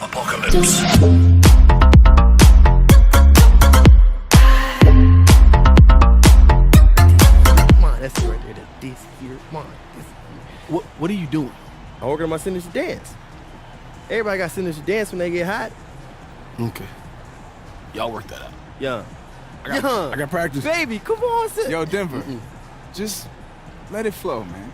apocalypse. Come on, that's it right there. This here, come on. What are you doing? I'm working on my signature dance. Everybody got signature dance when they get hot. Okay. Y'all work that out. Young. I got practice. Baby, come on, sis. Yo, Denver, just let it flow, man.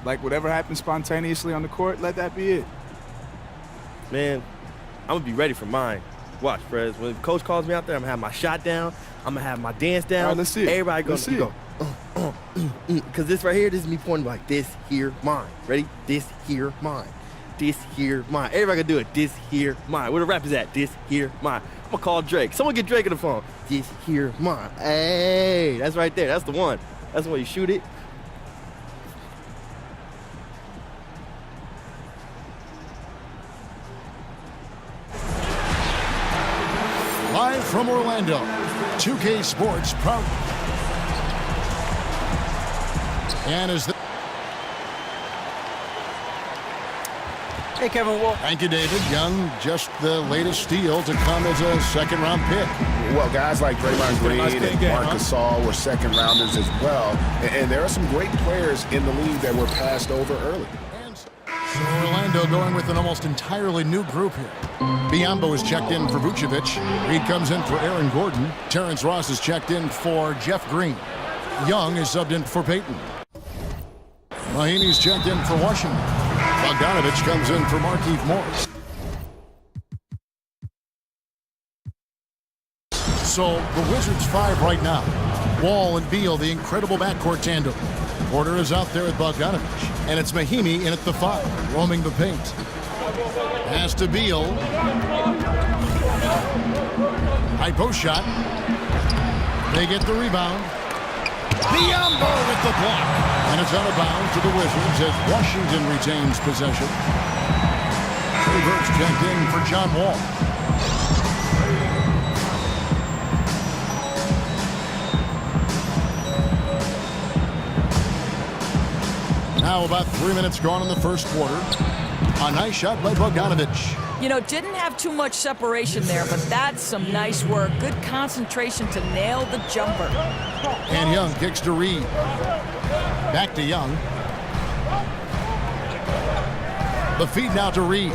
Like, whatever happens spontaneously on the court, let that be it. Man, I'm gonna be ready for mine. Watch, Fred. When the coach calls me out there, I'm gonna have my shot down. I'm gonna have my dance down. All right, let's see it. Everybody go. Let's see it. Because this right here, this is me pointing like this here, mine. Ready? This here, mine. This here, mine. Everybody gonna do it. This here, mine. Where the rap is at? This here, mine. I'm gonna call Drake. Someone get Drake on the phone. This here, mine. Hey, that's right there. That's the one. That's the way you shoot it. Live from Orlando, 2K Sports proud. And as the Hey, Kevin Wolf. thank you, David. Young, just the latest steal to come as a second-round pick. Well, guys like Draymond Green and Marc Gasol were second rounders as well. And there are some great players in the league that were passed over early. So Orlando going with an almost entirely new group here. Biombo is checked in for Vucevic. Reed comes in for Aaron Gordon. Terrence Ross is checked in for Jeff Green. Young is subbed in for Peyton. Mahinmi's checked in for Washington. Bogdanovich comes in for Markieff Morris. So the Wizards 5 right now. Wall and Beal, the incredible backcourt tandem. Porter is out there with Bogdanovich. And it's Mahinmi in at the 5, roaming the paint. Pass to Beal. High post shot. They get the rebound. Biombo with the block. And it's out of bounds to the Wizards as Washington retains possession. Reverse checked in for John Wall. Now about 3 minutes gone in the first quarter. A nice shot by Bogdanovich. You know, didn't have too much separation there, but that's some nice work. Good concentration to nail the jumper. And Young kicks to Reed. Back to Young. The feed now to Reed.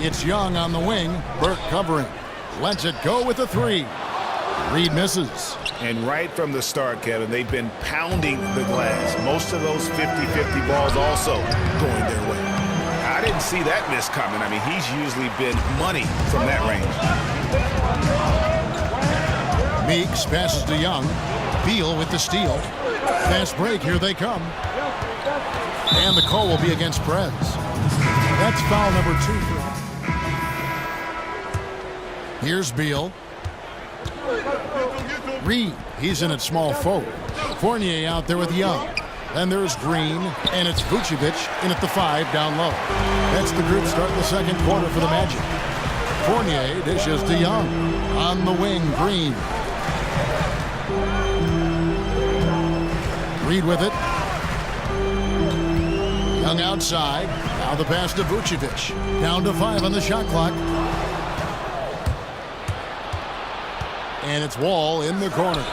It's Young on the wing. Burke covering. Lets it go with a 3. Reed misses. And right from the start, Kevin, they've been pounding the glass. Most of those 50-50 balls also going their way. I didn't see that miss coming. I mean, he's usually been money from that range. Meeks passes to Young. Beal with the steal. Fast break, here they come. And the call will be against Perez. That's foul number 2. Here's Beal. Reed, he's in at small forward. Fournier out there with Young. Then there's Green, and it's Vucevic in at the 5 down low. That's the group start the second quarter for the Magic. Fournier dishes to Young. On the wing, Green. Reed with it. Young outside. Now the pass to Vucevic. Down to 5 on the shot clock. And it's Wall in the corner.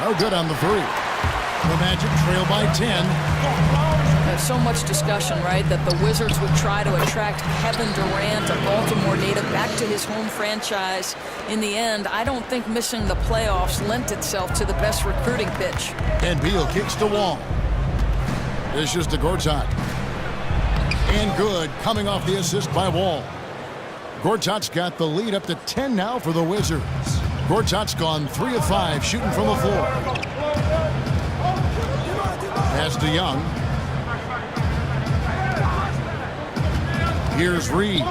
No good on the 3. The Magic trail by 10. There's so much discussion, right, that the Wizards would try to attract Kevin Durant, a Baltimore native, back to his home franchise. In the end, I don't think missing the playoffs lent itself to the best recruiting pitch. And Beal kicks to Wall. Dishes to Gortat. And good, coming off the assist by Wall. Gortat's got the lead up to 10 now for the Wizards. Gortat's gone 3 of 5 shooting from the floor. Pass to Young. Here's Reed.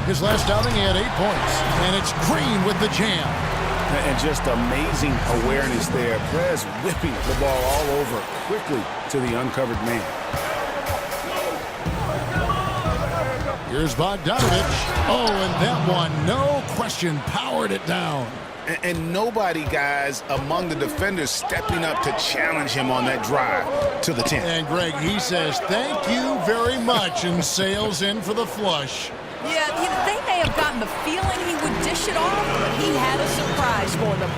His last outing, he had 8 points. And it's Green with the jam. And just amazing awareness there. Perez whipping the ball all over quickly to the uncovered man. Here's Bogdanovich. Oh, and that one, no question, powered it down. And nobody, guys, among the defenders stepping up to challenge him on that drive to the 10. And Greg, he says, thank you very much, and sails in for the flush. Yeah, they may have gotten the feeling he would dish it off, but he had a surprise for them.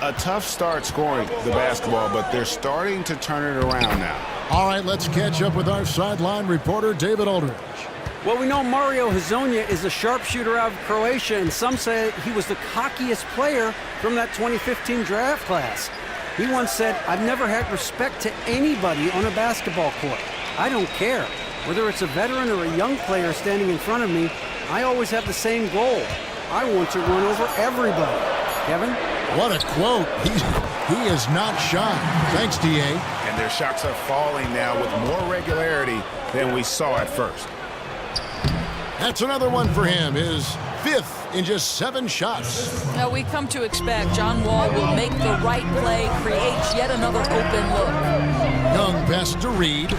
A tough start scoring the basketball, but they're starting to turn it around now. All right, let's catch up with our sideline reporter, David Aldridge. Well, we know Mario Hezonja is a sharpshooter out of Croatia, and some say he was the cockiest player from that 2015 draft class. He once said, "I've never had respect to anybody on a basketball court. I don't care. Whether it's a veteran or a young player standing in front of me, I always have the same goal. I want to run over everybody." Kevin? What a quote. He is not shy. Thanks, D.A. And their shots are falling now with more regularity than we saw at first. That's another one for him, his 5th in just 7 shots. Now we come to expect John Wall will make the right play, creates yet another open look. Young pass to Reed.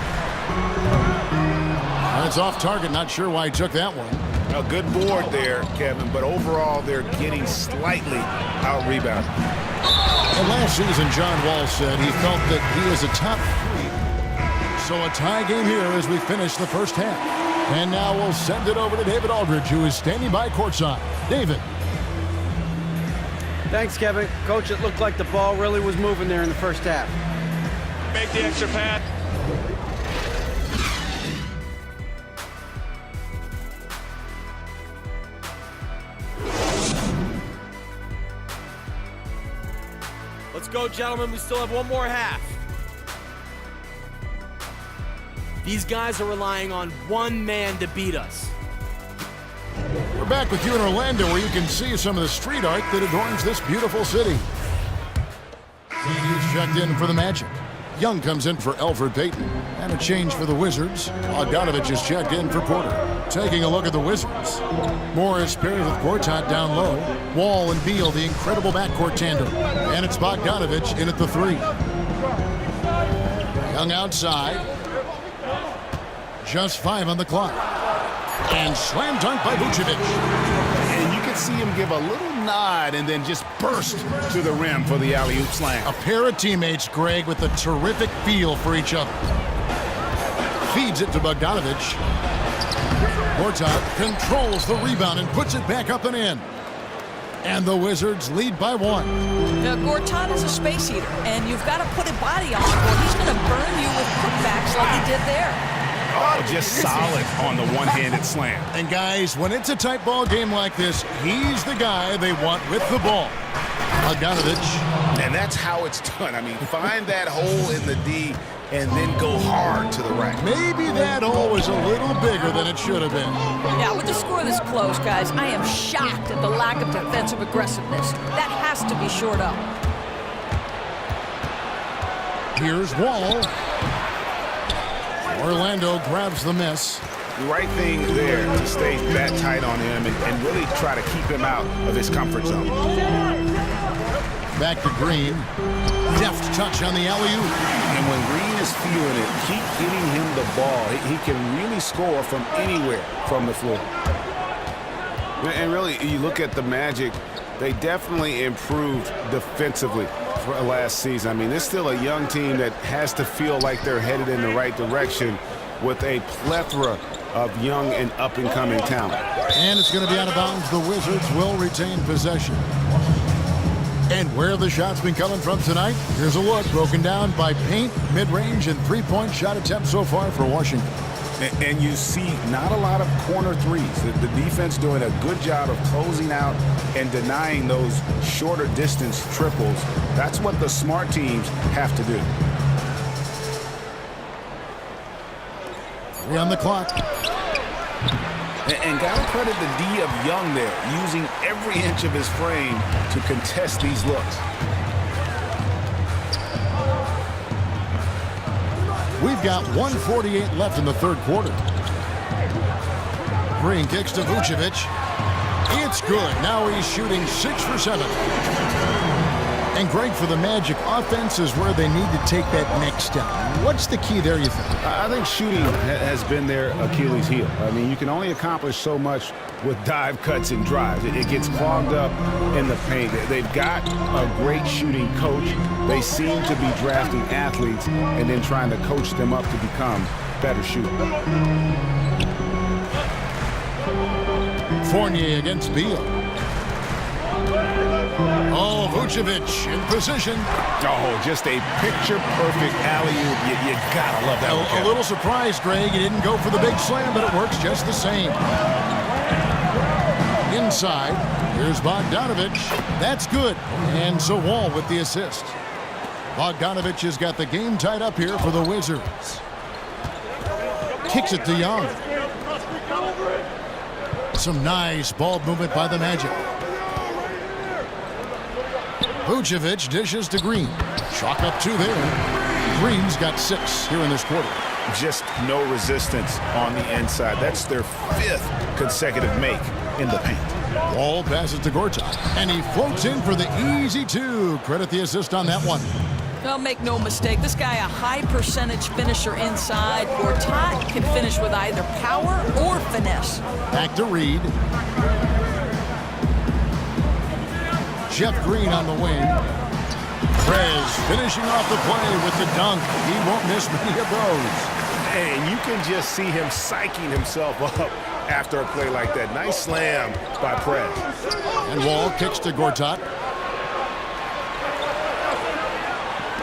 That's off target, not sure why he took that one. A good board there, Kevin, but overall they're getting slightly out-rebounded. And last season, John Wall said he felt that he is a top 3. So a tie game here as we finish the first half. And now we'll send it over to David Aldridge, who is standing by courtside. David. Thanks, Kevin. Coach, it looked like the ball really was moving there in the first half. Make the extra pass. Let's go, gentlemen. We still have one more half. These guys are relying on one man to beat us. We're back with you in Orlando, where you can see some of the street art that adorns this beautiful city. He's checked in for the Magic. Young comes in for Elfrid Payton. And a change for the Wizards. Bogdanovich is checked in for Porter. Taking a look at the Wizards. Morris paired with Gortat down low. Wall and Beal, the incredible backcourt tandem. And it's Bogdanovich in at the 3. Young outside. Just 5 on the clock. And slam dunk by Vucevic. And you can see him give a little nod and then just burst to the rim for the alley-oop slam. A pair of teammates, Greg, with a terrific feel for each other. Feeds it to Bogdanovich. Gortat controls the rebound and puts it back up and in. And the Wizards lead by 1. Now, Gortat is a space eater, and you've got to put a body on him, or he's going to burn you with putbacks like he did there. Oh, just solid on the one-handed slam. And guys, when it's a tight ball game like this, he's the guy they want with the ball. Bogdanovich. And that's how it's done. I mean, find that hole in the D and then go hard to the right. Maybe that hole was a little bigger than it should have been. Now, with the score this close, guys, I am shocked at the lack of defensive aggressiveness. That has to be shored up. Here's Wall. Orlando grabs the miss. The right thing there to stay that tight on him and really try to keep him out of his comfort zone. Back to Green. Deft touch on the alley-oop. And when Green is feeling it, keep getting him the ball. He can really score from anywhere from the floor. And really, you look at the Magic, they definitely improved defensively for last season. I mean, it's still a young team that has to feel like they're headed in the right direction with a plethora of young and up-and-coming talent. And it's going to be out of bounds. The Wizards will retain possession. And where have the shots been coming from tonight? Here's a look broken down by paint, mid-range, and three-point shot attempts so far for Washington. And you see not a lot of corner threes. The defense doing a good job of closing out and denying those shorter distance triples. That's what the smart teams have to do. 3 on the clock. And gotta credit the D of Young there, using every inch of his frame to contest these looks. We've got 1:48 left in the third quarter. Green kicks to Vucevic. It's good. Now he's shooting 6 for 7. And Greg, for the Magic, offense is where they need to take that next step. What's the key there, you think? I think shooting has been their Achilles heel. I mean, you can only accomplish so much with dive cuts and drives. It gets clogged up in the paint. They've got a great shooting coach. They seem to be drafting athletes and then trying to coach them up to become better shooters. Fournier against Beal. Oh, Vucevic in position. Oh, just a picture-perfect alley-oop. You gotta love that one. A little surprised, Greg. He didn't go for the big slam, but it works just the same. Inside, here's Bogdanovich. That's good. And so Wall with the assist. Bogdanovich has got the game tied up here for the Wizards. Kicks it to Young. Some nice ball movement by the Magic. Vucevic dishes to Green. Chalk up 2 there. Green's got 6 here in this quarter. Just no resistance on the inside. That's their 5th consecutive make in the paint. Wall passes to Gortat, and he floats in for the easy 2. Credit the assist on that one. Well, make no mistake, this guy a high percentage finisher inside. Gortat can finish with either power or finesse. Back to Reed. Jeff Green on the wing. Prez finishing off the play with the dunk. He won't miss many of those. And you can just see him psyching himself up after a play like that. Nice slam by Prez. And Wall kicks to Gortat.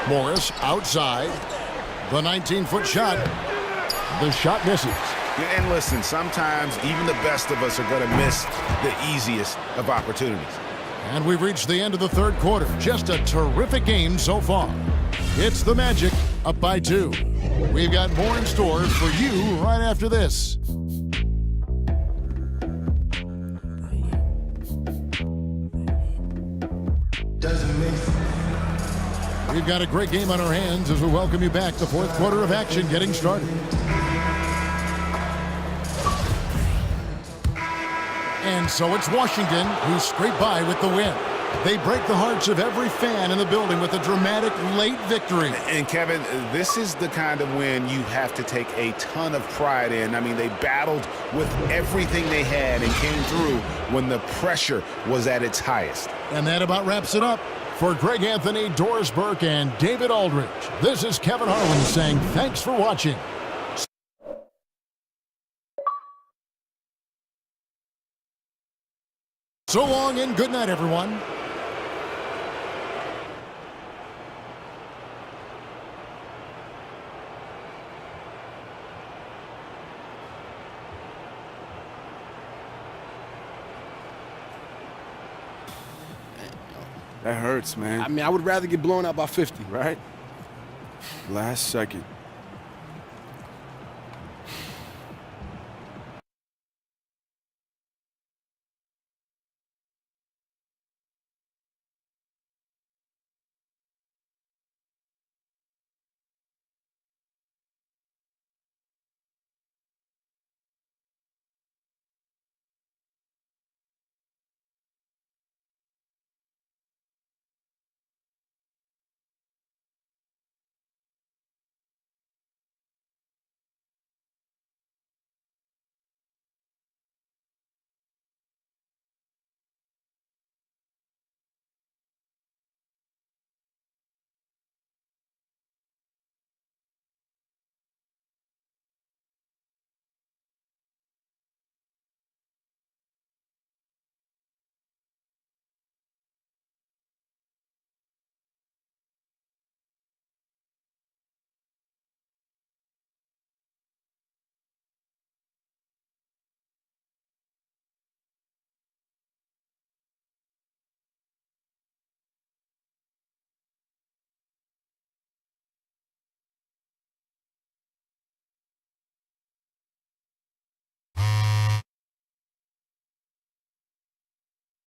Morris outside. The 19-foot shot. The shot misses. And listen, sometimes even the best of us are going to miss the easiest of opportunities. And we've reached the end of the third quarter. Just a terrific game so far. It's the Magic up by 2. We've got more in store for you right after this. We've got a great game on our hands as we welcome you back. The fourth quarter of action getting started. And so it's Washington who scrape by with the win. They break the hearts of every fan in the building with a dramatic late victory. And Kevin, this is the kind of win you have to take a ton of pride in. I mean, they battled with everything they had and came through when the pressure was at its highest. And that about wraps it up. For Greg Anthony, Doris Burke, and David Aldridge, this is Kevin Harlan saying thanks for watching. So long and good night, everyone. That hurts, man. I mean, I would rather get blown out by 50. Right? Last second.